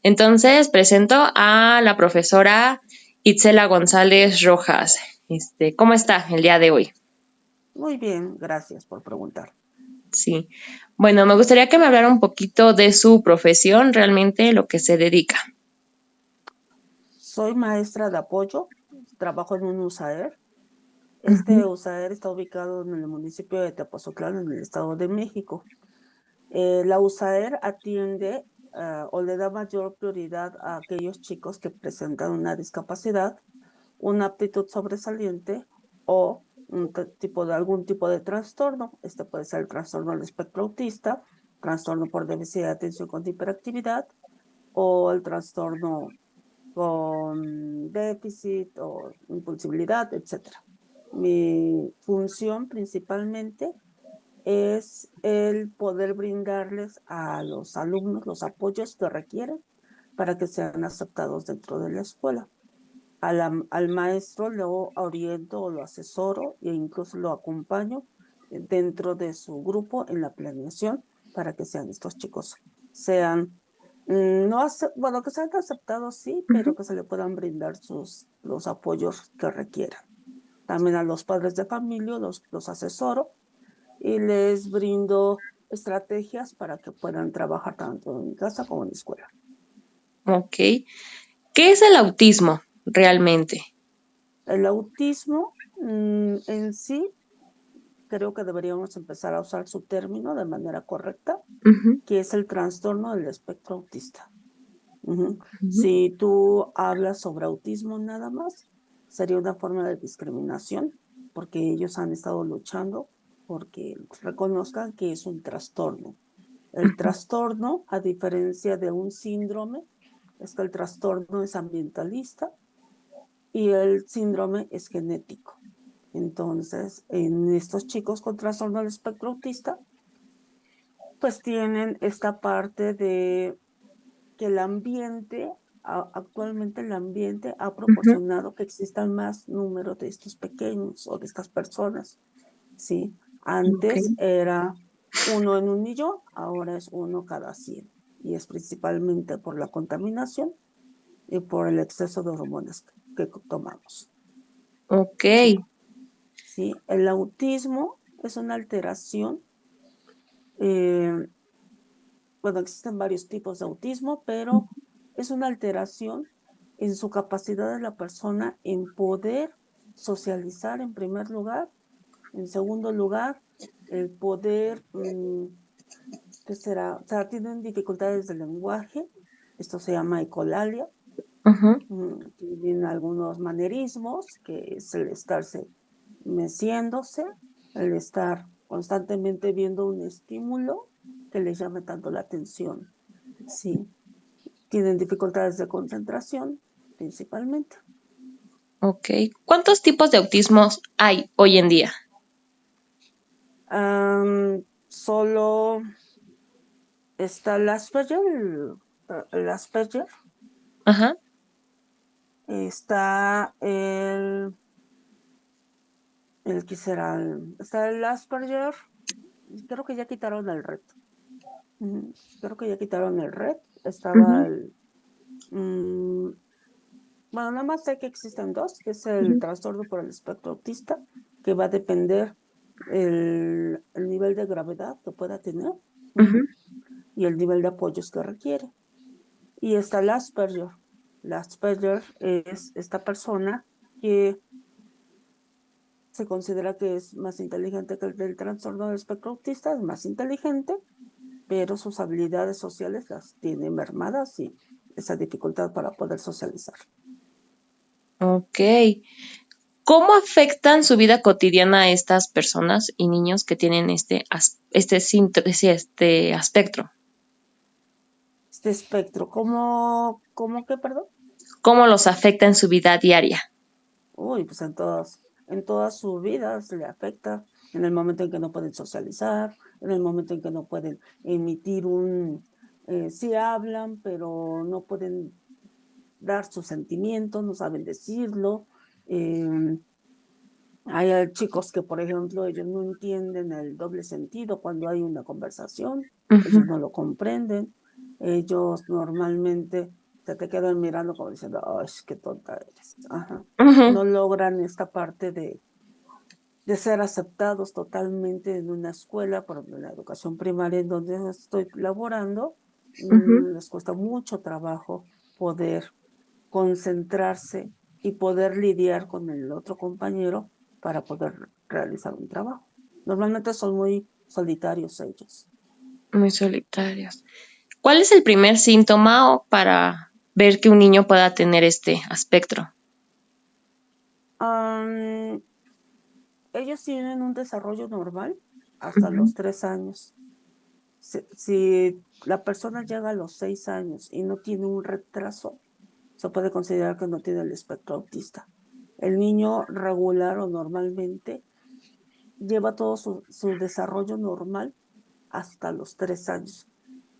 Entonces, presento a la profesora Itzela González Rojas. ¿Cómo está el día de hoy? Muy bien, gracias por preguntar. Sí. Bueno, me gustaría que me hablara un poquito de su profesión, realmente lo que se dedica. Soy maestra de apoyo, trabajo en un USAER. Este Ujú. USAER está ubicado en el municipio de Tepozotlán, en el Estado de México. La USAER atiende o le da mayor prioridad a aquellos chicos que presentan una discapacidad, una aptitud sobresaliente o algún tipo de trastorno. Este puede ser el trastorno del espectro autista, trastorno por déficit de atención con hiperactividad o el trastorno con déficit o impulsibilidad, etcétera. Mi función principalmente es el poder brindarles a los alumnos los apoyos que requieren para que sean aceptados dentro de la escuela. Al maestro lo oriento o lo asesoro e incluso lo acompaño dentro de su grupo en la planeación para que sean estos chicos, sean, no bueno, que sean aceptados, sí, pero Ujú. que se le puedan brindar los apoyos que requieran. También a los padres de familia los asesoro y les brindo estrategias para que puedan trabajar tanto en casa como en la escuela. Ok. ¿Qué es el autismo realmente? El autismo en sí, creo que deberíamos empezar a usar su término de manera correcta, Ujú, que es el trastorno del espectro autista. Ujú. ujú. Si tú hablas sobre autismo nada más, sería una forma de discriminación, porque ellos han estado luchando porque reconozcan que es un trastorno. El trastorno, a diferencia de un síndrome, es que el trastorno es ambientalista y el síndrome es genético. Entonces, en estos chicos con trastorno del espectro autista, pues tienen esta parte de que el ambiente, actualmente el ambiente ha Ujú. proporcionado que existan más números de estos pequeños o de estas personas, ¿sí? Ok. Antes era uno en un millón, ahora es uno cada 100. Y es principalmente por la contaminación y por el exceso de hormonas que tomamos, Ok. ¿sí? ¿Sí? El autismo es una alteración, eh, bueno, existen varios tipos de autismo, pero es una alteración en su capacidad de la persona en poder socializar en primer lugar, en segundo lugar, el poder, ¿qué será? O sea, tienen dificultades de lenguaje, esto se llama ecolalia, Ujú. tienen algunos manerismos, que es el estarse meciéndose, el estar constantemente viendo un estímulo que les llame tanto la atención, ¿sí? Tienen dificultades de concentración, principalmente. Ok. ¿Cuántos tipos de autismos hay hoy en día? Solo está el Asperger, Ajá. está el que será, está el Asperger, creo que ya quitaron el Red. Creo que ya quitaron el Red, estaba Ujú, el, mm, bueno, nada más sé que existen dos, que es el ujú, trastorno por el espectro autista, que va a depender el nivel de gravedad que pueda tener, ujú. ujú, y el nivel de apoyos que requiere. Y está el Asperger. El Asperger es esta persona que se considera que es más inteligente que el del trastorno del espectro autista, es más inteligente, pero sus habilidades sociales las tiene mermadas y esa dificultad para poder socializar. Ok. ¿Cómo afectan su vida cotidiana a estas personas y niños que tienen este espectro? Este espectro, ¿cómo qué, perdón? ¿Cómo los afecta en su vida diaria? Uy, pues en toda su vida se le afecta, en el momento en que no pueden socializar, en el momento en que no pueden emitir sí hablan, pero no pueden dar sus sentimientos, no saben decirlo. em, Hay chicos que, por ejemplo, ellos no entienden el doble sentido cuando hay una conversación, Ujú. ellos no lo comprenden. ellos normalmente se te quedan mirando como diciendo, ¡ay, qué tonta eres! Ajá. Ujú, No logran esta parte de ser aceptados totalmente en una escuela, por ejemplo, en la educación primaria en donde estoy laborando, ujú. les cuesta mucho trabajo poder concentrarse y poder lidiar con el otro compañero para poder realizar un trabajo. Normalmente son muy solitarios ellos. Muy solitarios. ¿Cuál es el primer síntoma para ver que un niño pueda tener este espectro? Um, Ellos tienen un desarrollo normal hasta Ujú, los 3 años. Si la persona llega a los 6 años y no tiene un retraso, se puede considerar que no tiene el espectro autista. El niño regular o normalmente lleva todo su desarrollo normal hasta los 3 años.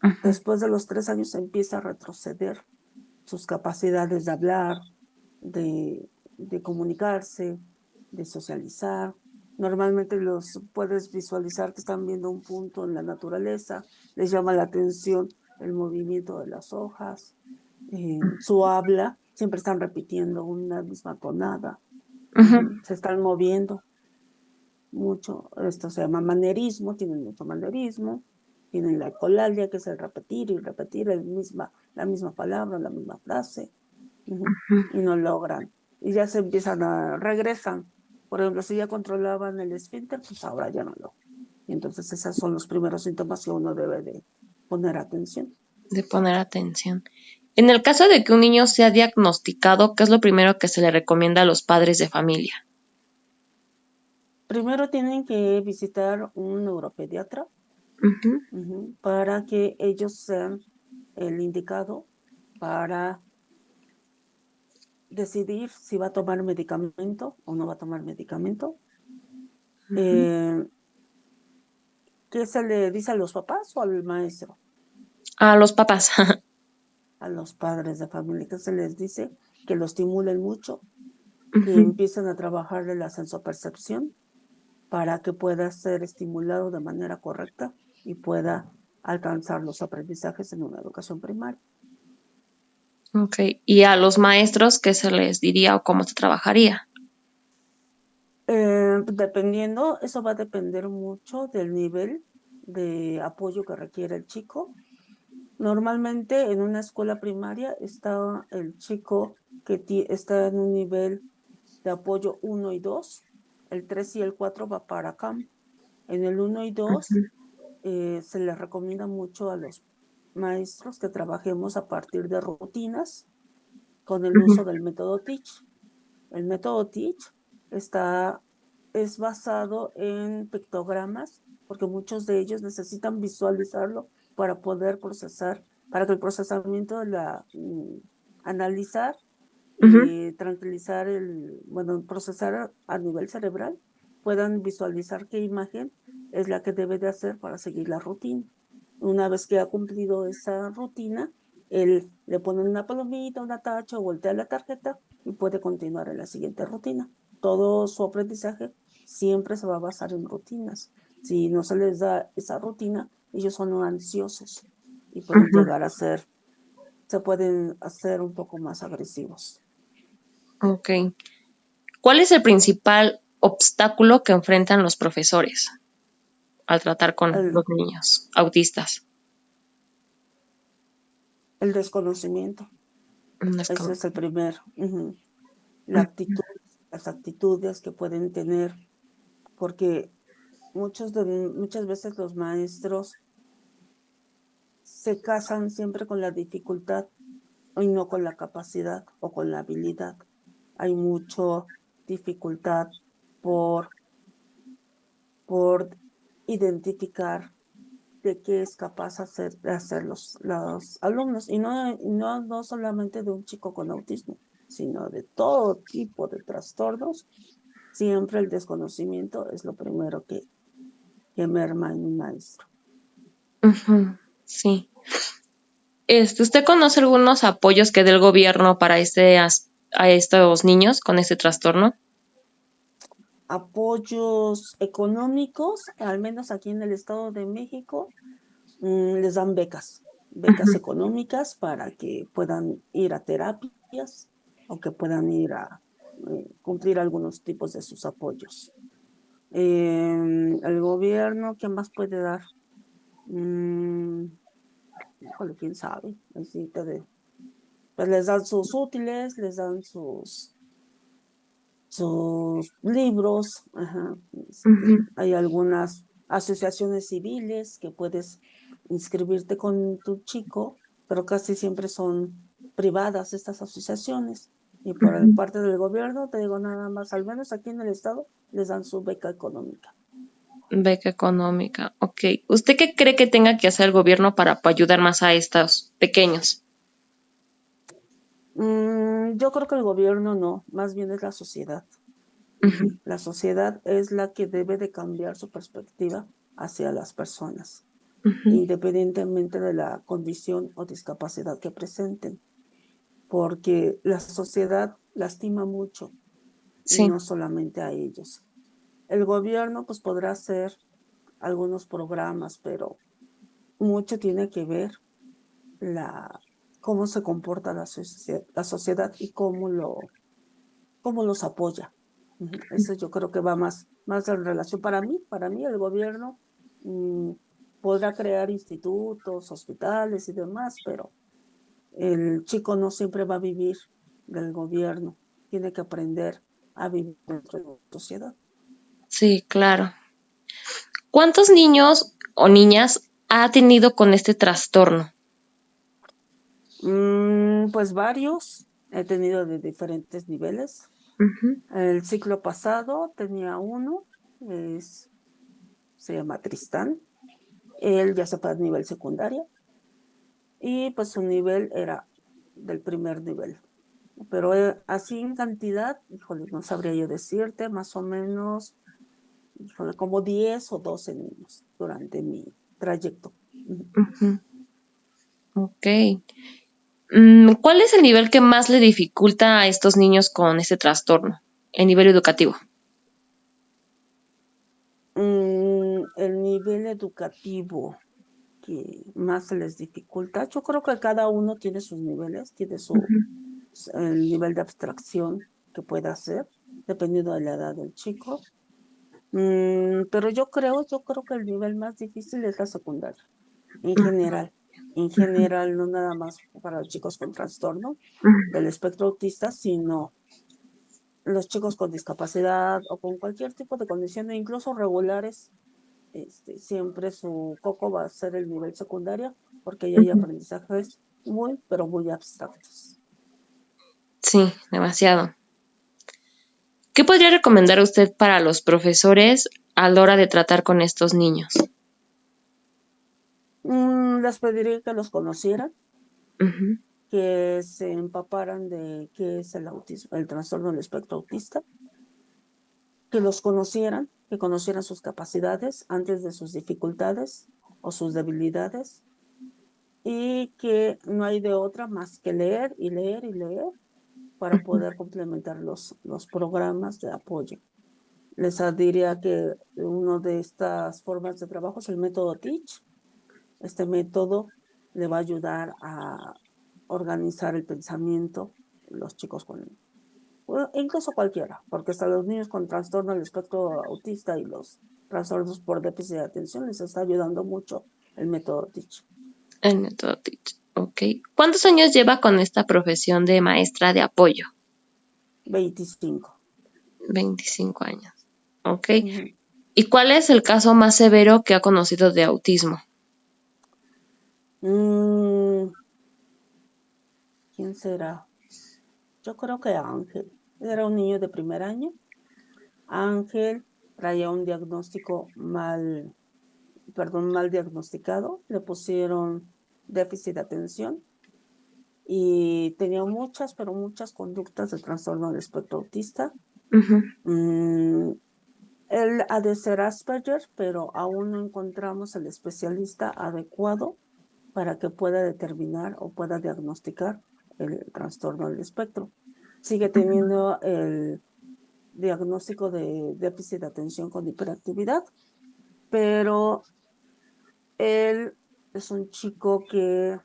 ujú, Después de los 3 años empieza a retroceder sus capacidades de hablar, de, de comunicarse, de socializar. Normalmente los puedes visualizar que están viendo un punto en la naturaleza, les llama la atención el movimiento de las hojas, su habla, siempre están repitiendo una misma tonada, ujú, se están moviendo mucho, esto se llama manerismo, tienen mucho manerismo, tienen la ecolalia, que es el repetir y repetir la misma palabra, la misma frase, y no logran. Y ya se empiezan regresan. Por ejemplo, si ya controlaban el esfínter, pues ahora ya no lo. Y entonces esos son los primeros síntomas que uno debe de poner atención. de poner atención. En el caso de que un niño sea diagnosticado, ¿qué es lo primero que se le recomienda a los padres de familia? Primero tienen que visitar un neuropediatra, Ujú, para que ellos sean el indicado para decidir si va a tomar medicamento o no va a tomar medicamento. ujú. Eh, ¿Qué se le dice a los papás o al maestro? A los papás. A los padres de familia, que se les dice que lo estimulen mucho, que Ujú, empiecen a trabajar de la sensopercepción para que pueda ser estimulado de manera correcta y pueda alcanzar los aprendizajes en una educación primaria. ok. ¿Y a los maestros qué se les diría o cómo se trabajaría? Dependiendo, eso va a depender mucho del nivel de apoyo que requiere el chico. Normalmente en una escuela primaria está el chico que está en un nivel de apoyo 1 y 2. El 3 y el 4 va para campo. En el 1 y 2 Ujú, se les recomienda mucho a los maestros que trabajemos a partir de rutinas con el ujú, uso del método Teach. El método Teach está, es basado en pictogramas, porque muchos de ellos necesitan visualizarlo para poder procesar, para que el procesamiento de analizar ujú. y tranquilizar bueno, procesar a nivel cerebral, puedan visualizar qué imagen es la que debe de hacer para seguir la rutina. Una vez que ha cumplido esa rutina, él le pone una palomita, una tacha, voltea la tarjeta y puede continuar en la siguiente rutina. Todo su aprendizaje siempre se va a basar en rutinas. Si no se les da esa rutina, ellos son ansiosos y pueden Ujú, llegar a ser, se pueden hacer un poco más agresivos. ok. ¿Cuál es el principal obstáculo que enfrentan los profesores al tratar con El, los niños autistas? el desconocimiento, Unas ese como- es el primero. La actitud, las actitudes que pueden tener, porque muchas veces los maestros se casan siempre con la dificultad y no con la capacidad o con la habilidad. Hay mucha dificultad por, por identificar de qué es capaz de hacer los alumnos, y no solamente de un chico con autismo, sino de todo tipo de trastornos. Siempre el desconocimiento es lo primero que merma en un maestro. Ujú, sí. ¿Usted conoce algunos apoyos que dé el gobierno para a estos niños con este trastorno? Apoyos económicos, al menos aquí en el Estado de México, les dan becas. becas económicas para que puedan ir a terapias o que puedan ir a cumplir algunos tipos de sus apoyos. El gobierno, ¿qué más puede dar? Híjole, quién sabe. Pues les dan sus útiles, les dan sus libros. Ajá. Hay algunas asociaciones civiles que puedes inscribirte con tu chico, pero casi siempre son privadas estas asociaciones. Y por el parte del gobierno, te digo nada más, al menos aquí en el estado, les dan su beca económica. Beca económica, ok. ¿Usted qué cree que tenga que hacer el gobierno para ayudar más a estos pequeños? Yo creo que el gobierno no, más bien es la sociedad. La sociedad es la que debe de cambiar su perspectiva hacia las personas, independientemente de la condición o discapacidad que presenten, porque la sociedad lastima mucho y Sí, no solamente a ellos. El gobierno pues podrá hacer algunos programas, pero mucho tiene que ver la, cómo se comporta la sociedad y cómo los apoya. Eso yo creo que va más en relación. Para mí el gobierno mm, podrá crear institutos, hospitales y demás, pero el chico no siempre va a vivir del gobierno. Tiene que aprender a vivir dentro de la sociedad. sí, claro. ¿Cuántos niños o niñas ha tenido con este trastorno? Pues varios he tenido de diferentes niveles. Ujú, El ciclo pasado tenía uno, se llama Tristán. Él ya se fue a nivel secundaria y pues su nivel era del primer nivel. Pero así en cantidad, híjole, no sabría yo decirte, más o menos, híjole, como 10 o 12 niños durante mi trayecto. ujú, ok. ¿Cuál es el nivel que más le dificulta a estos niños con este trastorno? El nivel educativo. El nivel educativo que más se les dificulta, yo creo que cada uno tiene sus niveles, tiene el nivel de abstracción que pueda hacer, dependiendo de la edad del chico. Pero yo creo que el nivel más difícil es la secundaria, en general, no nada más para los chicos con trastorno del espectro autista, sino los chicos con discapacidad o con cualquier tipo de condición, incluso regulares, siempre su coco va a ser el nivel secundario, porque ya hay aprendizajes pero muy abstractos. Sí, demasiado. ¿Qué podría recomendar usted para los profesores a la hora de tratar con estos niños? Les pediría que los conocieran, Ujú, que se empaparan de qué es el autismo, el trastorno del espectro autista, que conocieran sus capacidades antes de sus dificultades o sus debilidades, y que no hay de otra más que leer y leer y leer para poder complementar los programas de apoyo. Les diría que una de estas formas de trabajo es el método Teach. Este método le va a ayudar a organizar el pensamiento de los chicos bueno, incluso cualquiera, porque hasta los niños con trastorno del espectro autista y los trastornos por déficit de atención les está ayudando mucho el método Teach. el método Teach. Ok. ¿Cuántos años lleva con esta profesión de maestra de apoyo? 25. 25 años. Ok. Ujú. ¿Y cuál es el caso más severo que ha conocido de autismo? Mm, ¿Quién será? Yo creo que Ángel. Era un niño de primer año. Ángel traía un diagnóstico mal diagnosticado. Le pusieron déficit de atención y tenía muchas, pero muchas conductas de trastorno del espectro autista. Ujú, Mm, Él ha de ser Asperger, pero aún no encontramos el especialista adecuado para que pueda determinar o pueda diagnosticar el trastorno del espectro. Sigue teniendo el diagnóstico de déficit de atención con hiperactividad, pero él es un chico que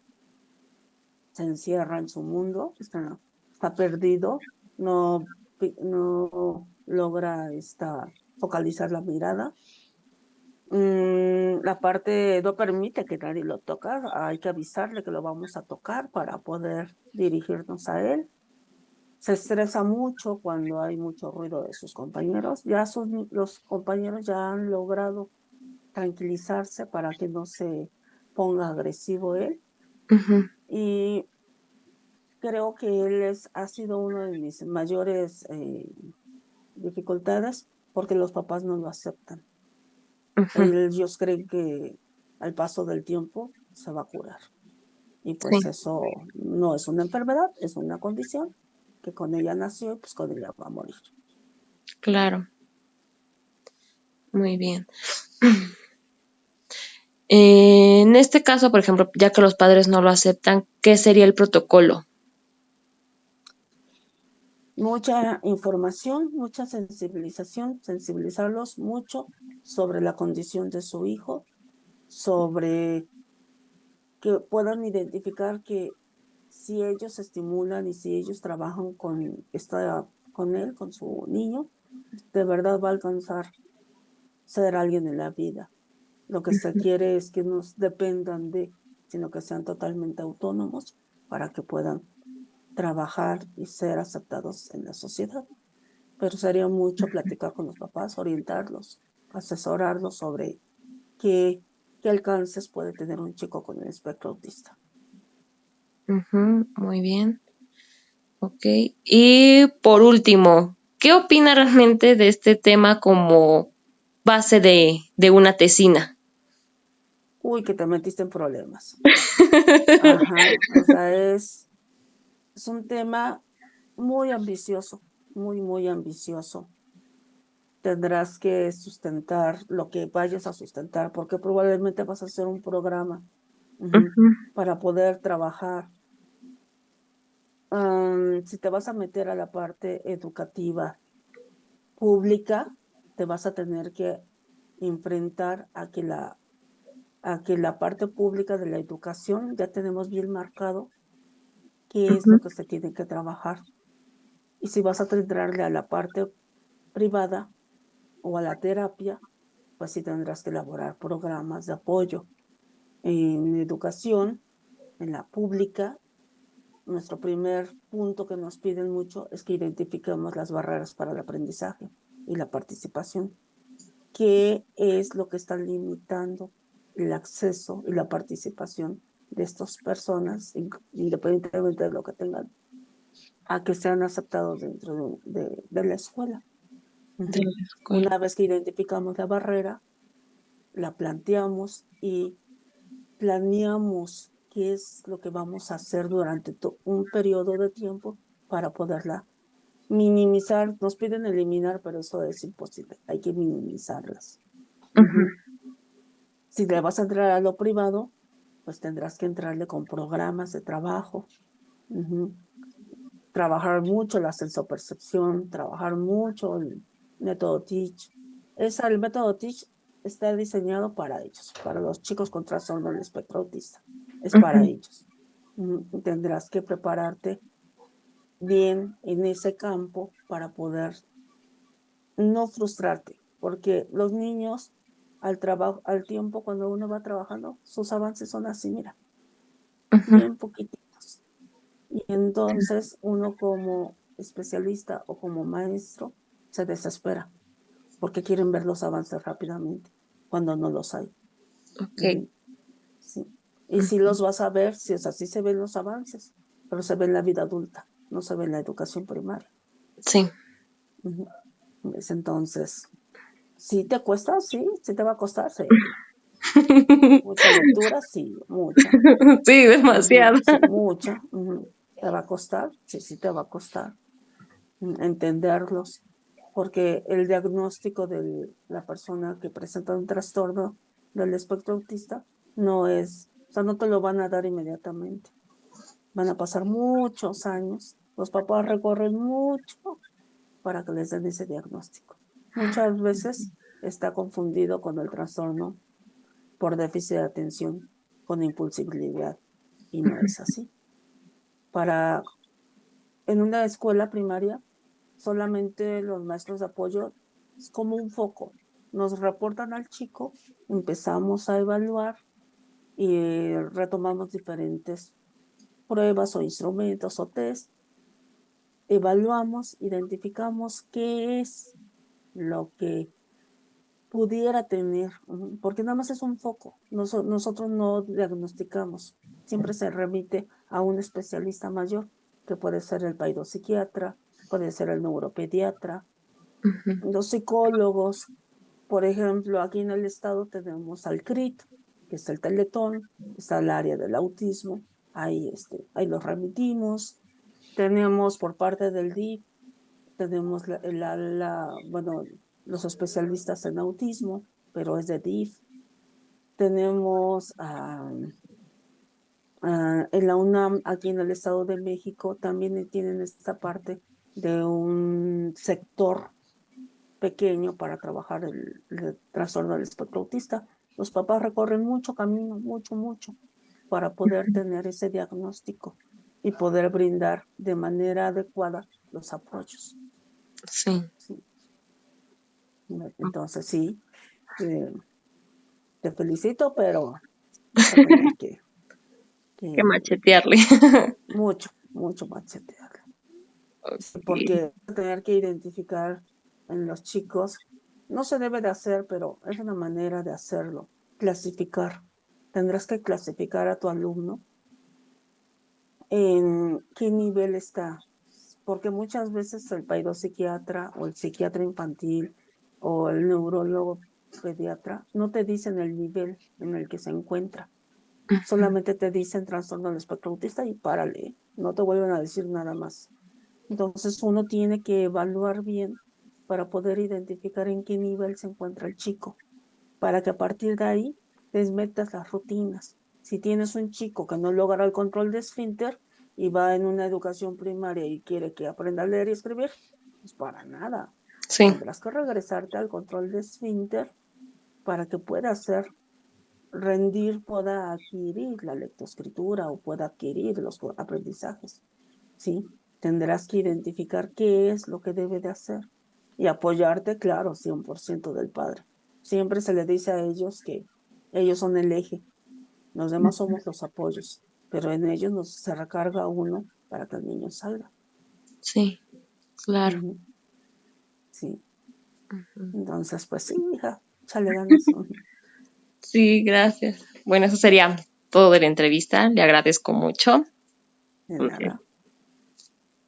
se encierra en su mundo, está perdido, no, no logra focalizar la mirada. La parte no permite que nadie lo toque, hay que avisarle que lo vamos a tocar para poder dirigirnos a él. Se estresa mucho cuando hay mucho ruido de sus compañeros. Los compañeros ya han logrado tranquilizarse para que no se ponga agresivo él. Ujú. Y creo que ha sido uno de mis mayores dificultades porque los papás no lo aceptan. Ujú. Ellos creen que al paso del tiempo se va a curar. Y Sí, pues eso no es una enfermedad, es una condición que con ella nació y pues con ella va a morir. claro, muy bien. En este caso, por ejemplo, ya que los padres no lo aceptan, ¿qué sería el protocolo? Mucha información, mucha sensibilización, sensibilizarlos mucho sobre la condición de su hijo, sobre que puedan identificar que si ellos estimulan y si ellos trabajan con él, con su niño, de verdad va a alcanzar ser alguien en la vida. Lo que se quiere es que no dependan sino que sean totalmente autónomos para que puedan trabajar y ser aceptados en la sociedad. Pero sería mucho platicar con los papás, orientarlos, asesorarlos sobre qué alcances puede tener un chico con el espectro autista. Ujú, muy bien. Ok. Y por último, ¿qué opina realmente de este tema como base de una tesina? Uy, que te metiste en problemas. Ajá, o sea, es un tema muy ambicioso, muy, muy ambicioso. Tendrás que sustentar lo que vayas a sustentar, porque probablemente vas a hacer un programa Ujú. para poder trabajar. Si te vas a meter a la parte educativa pública, te vas a tener que enfrentar a que la parte pública de la educación ya tenemos bien marcado qué es Ujú. lo que se tiene que trabajar. Y si vas a entrarle a la parte privada o a la terapia, pues sí tendrás que elaborar programas de apoyo. En educación, en la pública, nuestro primer punto que nos piden mucho es que identifiquemos las barreras para el aprendizaje y la participación. ¿Qué es lo que está limitando el acceso y la participación de estas personas, independientemente de lo que tengan, a que sean aceptados dentro de la escuela? De la escuela. Una vez que identificamos la barrera, la planteamos y planeamos qué es lo que vamos a hacer durante un periodo de tiempo para poderla minimizar. Nos piden eliminar, pero eso es imposible. Hay que minimizarlas. Ujú. Si le vas a entrar a lo privado, pues tendrás que entrarle con programas de trabajo. Ujú. Trabajar mucho la sensopercepción, trabajar mucho el método Teach. El método Teach está diseñado para ellos, para los chicos con trastorno del espectro autista. Es para Ujú. ellos. Tendrás que prepararte bien en ese campo para poder no frustrarte, porque los niños al tiempo cuando uno va trabajando, sus avances son así, mira, Ujú. bien poquititos. Y entonces uno como especialista o como maestro se desespera porque quieren ver los avances rápidamente cuando no los hay. Ok. Ujú, sí. Y si los vas a ver, si es así, se ven los avances, pero se ve en la vida adulta, no se ve en la educación primaria. Sí. Ujú. Entonces, ¿sí te cuesta? Sí, sí te va a costar, sí. Mucha lectura, sí, mucha. Sí, demasiado. Sí, mucha. ¿Te va a costar? Sí, sí te va a costar entenderlos, porque el diagnóstico de la persona que presenta un trastorno del espectro autista o sea, no te lo van a dar inmediatamente. Van a pasar muchos años. Los papás recorren mucho para que les den ese diagnóstico. Muchas veces está confundido con el trastorno por déficit de atención. con impulsividad, y no es así. En una escuela primaria, solamente los maestros de apoyo es como un foco. Nos reportan al chico, empezamos a evaluar y retomamos diferentes pruebas o instrumentos o test. Evaluamos, identificamos qué es lo que pudiera tener, porque nada más es un foco. Nosotros no diagnosticamos. Siempre se remite a un especialista mayor, que puede ser el psiquiatra, puede ser el neuropediatra, Ujú. los psicólogos. Por ejemplo, aquí en el estado tenemos al CRIT, que es el Teletón, está el área del autismo, ahí los remitimos. Tenemos por parte del DIF, tenemos bueno, los especialistas en autismo, pero es de DIF. Tenemos en la UNAM, aquí en el Estado de México, también tienen esta parte de un sector pequeño para trabajar el trastorno del espectro autista. Los papás recorren mucho camino, mucho, para poder tener ese diagnóstico y poder brindar de manera adecuada los apoyos. Sí. Sí. Entonces, sí, eh, te felicito, pero vas a tener Que que machetearle. mucho machetear. Sí, Ok. porque vas a tener que identificar en los chicos, no se debe de hacer, pero es una manera de hacerlo, clasificar. Tendrás que clasificar a tu alumno en qué nivel está, porque muchas veces el psiquiatra o el psiquiatra infantil o el neurólogo pediatra no te dicen el nivel en el que se encuentra. Ujú. Solamente te dicen trastorno del espectro autista y párale, no te vuelven a decir nada más. Entonces uno tiene que evaluar bien para poder identificar en qué nivel se encuentra el chico, para que a partir de ahí les metas las rutinas. Si tienes un chico que no logra el control de esfínter y va en una educación primaria y quiere que aprenda a leer y escribir, pues para nada. Sí, Tendrás que regresarte al control de esfínter para que pueda hacer rendir, pueda adquirir la lectoescritura o pueda adquirir los aprendizajes. ¿Sí? Tendrás que identificar qué es lo que debe de hacer y apoyarte, claro, 100% del padre. Siempre se le dice a ellos que ellos son el eje, los demás somos los apoyos, pero en ellos se recarga uno para que el niño salga. sí, claro. Ujú. Sí, Ujú. entonces, pues sí, hija, échale ganas. Sí, gracias. Bueno, eso sería todo de la entrevista. Le agradezco mucho. De Ok. nada.